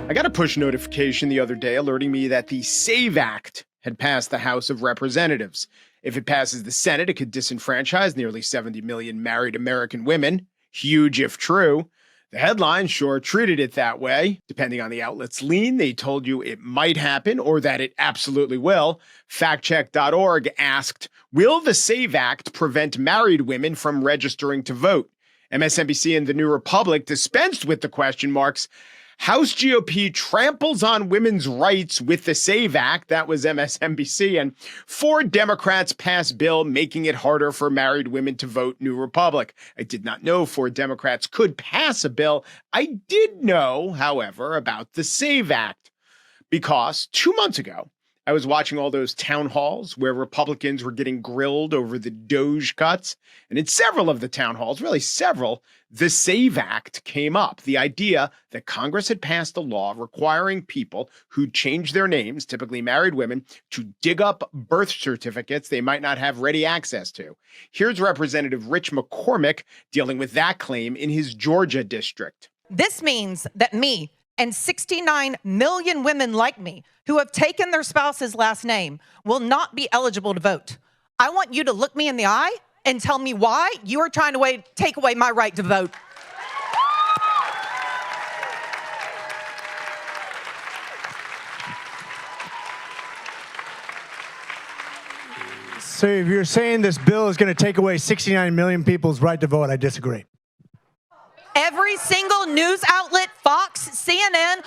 I got a push notification the other day alerting me that the SAVE Act had passed the House of Representatives. If it passes the Senate, it could disenfranchise nearly 70 million married American women. Huge if true. The headlines sure treated it that way. Depending on the outlet's lean, they told you it might happen or that it absolutely will. Factcheck.org asked, will the SAVE Act prevent married women from registering to vote? MSNBC and the New Republic dispensed with the question marks. House GOP tramples on women's rights with the SAVE Act. That was MSNBC. And 4 Democrats pass bill making it harder for married women to vote. New Republic. I did not know 4 Democrats could pass a bill. I did know, however, about the SAVE Act because 2 months ago, I was watching all those town halls where Republicans were getting grilled over the DOGE cuts. And in several of the town halls, really several, the SAVE Act came up. The idea that Congress had passed a law requiring people who change their names, typically married women, to dig up birth certificates they might not have ready access to. Here's Representative Rich McCormick dealing with that claim in his Georgia district. This means that me and 69 million women like me who have taken their spouse's last name will not be eligible to vote. I want you to look me in the eye and tell me why you are trying to take away my right to vote. So if you're saying this bill is going to take away 69 million people's right to vote, I disagree. Every single news outlet, Fox, CNN,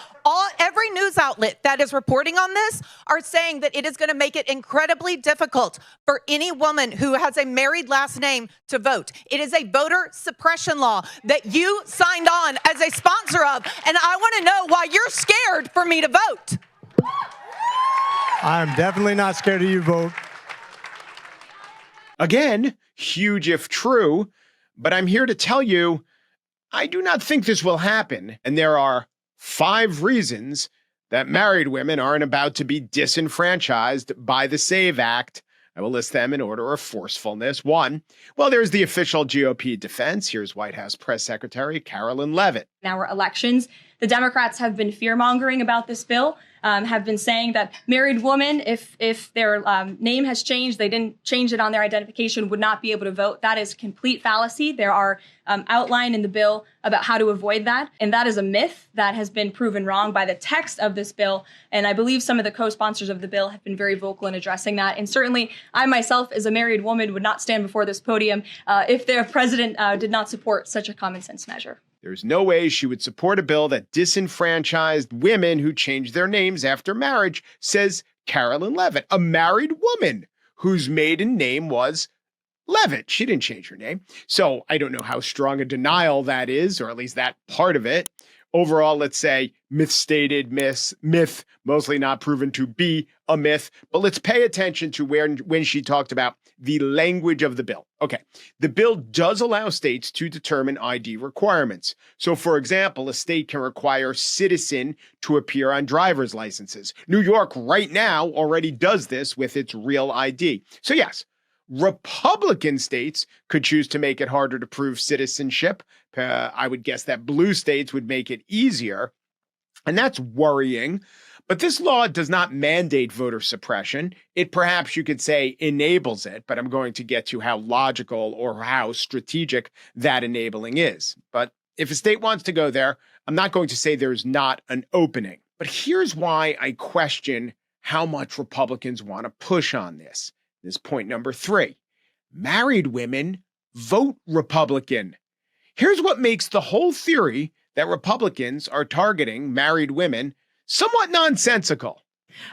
every news outlet that is reporting on this are saying that it is going to make it incredibly difficult for any woman who has a married last name to vote. It is a voter suppression law that you signed on as a sponsor of, and I want to know why you're scared for me to vote. I'm definitely not scared of you, vote. Again, huge if true, but I'm here to tell you I do not think this will happen, and there are 5 reasons that married women aren't about to be disenfranchised by the SAVE Act. I will list them in order of forcefulness. 1, well, there's the official GOP defense. Here's White House Press Secretary Carolyn Leavitt. In our elections, the Democrats have been fear-mongering about this bill, have been saying that married women, if their name has changed, they didn't change it on their identification, would not be able to vote. That is complete fallacy. There are outlined in the bill about how to avoid that. And that is a myth that has been proven wrong by the text of this bill. And I believe some of the co-sponsors of the bill have been very vocal in addressing that. And certainly I myself, as a married woman, would not stand before this podium if their president did not support such a common sense measure. There's no way she would support a bill that disenfranchised women who changed their names after marriage, says Carolyn Leavitt, a married woman whose maiden name was Leavitt. She didn't change her name. So I don't know how strong a denial that is, or at least that part of it. Overall, let's say myth, mostly not proven to be a myth. But let's pay attention to when she talked about the language of the bill. Okay, the bill does allow states to determine ID requirements. So, for example, a state can require citizen to appear on driver's licenses. New York right now already does this with its real ID. So, yes, Republican states could choose to make it harder to prove citizenship. I would guess that blue states would make it easier. And that's worrying. But this law does not mandate voter suppression. It perhaps you could say enables it, but I'm going to get to how logical or how strategic that enabling is. But if a state wants to go there, I'm not going to say there's not an opening. But here's why I question how much Republicans want to push on this. This is point number 3. Married women vote Republican. Here's what makes the whole theory that Republicans are targeting married women somewhat nonsensical.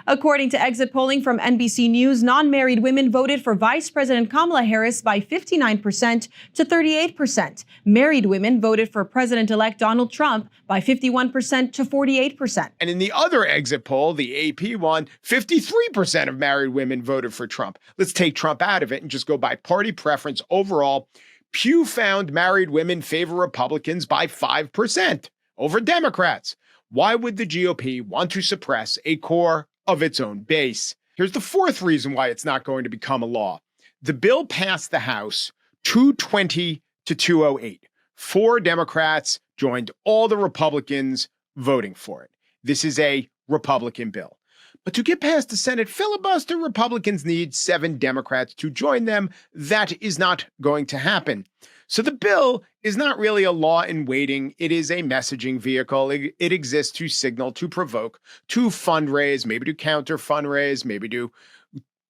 According to exit polling from NBC News, non-married women voted for Vice President Kamala Harris by 59% to 38%. Married women voted for President-elect Donald Trump by 51% to 48%. And in the other exit poll, the AP one, 53% of married women voted for Trump. Let's take Trump out of it and just go by party preference overall. Pew found married women favor Republicans by 5% over Democrats. Why would the GOP want to suppress a core of its own base? Here's the 4th reason why it's not going to become a law. The bill passed the House 220 to 208. 4 Democrats joined all the Republicans voting for it. This is a Republican bill. But to get past the Senate filibuster, Republicans need 7 Democrats to join them. That is not going to happen. So the bill is not really a law in waiting. It is a messaging vehicle. It exists to signal, to provoke, to fundraise, maybe to counter fundraise, maybe to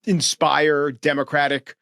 inspire Democratic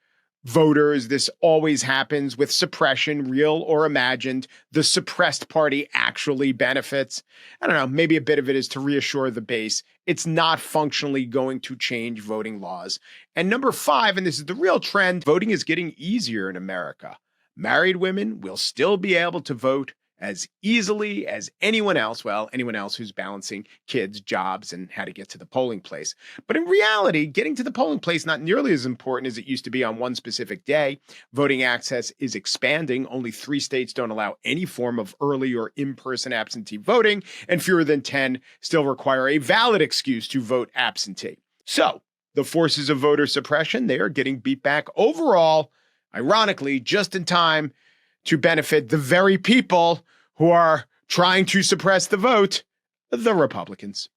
voters. This always happens with suppression, real or imagined. The suppressed party actually benefits. I don't know, maybe a bit of it is to reassure the base. It's not functionally going to change voting laws. And number 5, and this is the real trend, voting is getting easier in America. Married women will still be able to vote as easily as anyone else. Well, anyone else who's balancing kids, jobs, and how to get to the polling place. But in reality, getting to the polling place not nearly as important as it used to be on one specific day. Voting access is expanding. Only 3 states don't allow any form of early or in-person absentee voting, and fewer than 10 still require a valid excuse to vote absentee. So the forces of voter suppression, they are getting beat back overall, ironically, just in time to benefit the very people who are trying to suppress the vote, the Republicans.